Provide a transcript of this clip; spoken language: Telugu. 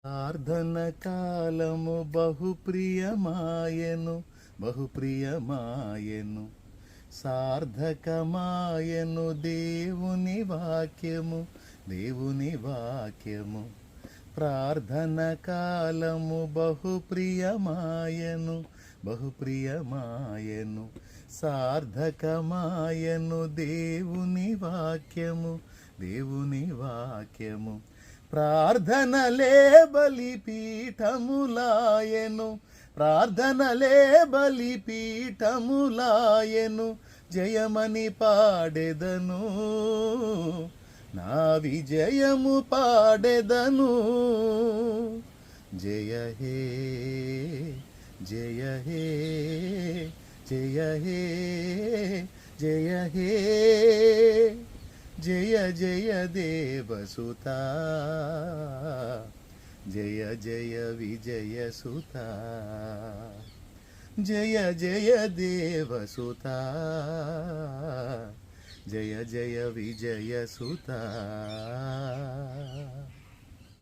ప్రార్థన కాలము బహుప్రియమాయెను బహుప్రియమాయెను సార్థకమాయెను దేవుని వాక్యము దేవుని వాక్యము ప్రార్థన కాలము బహుప్రియమాయెను బహుప్రియమాయెను సార్థకమాయెను దేవుని వాక్యము దేవుని వాక్యము ప్రార్థనలే బలిపీఠములాయెను ప్రార్థనలే బలిపీఠములాయెను జయమని పాడెదను నా విజయము పాడెదను జయ హే జయ హే జయ హే జయ హే జయ జయ దేవసుతా జయ జయ విజయ సుతా జయ జయ దేవసుతా జయ జయ విజయ సుతా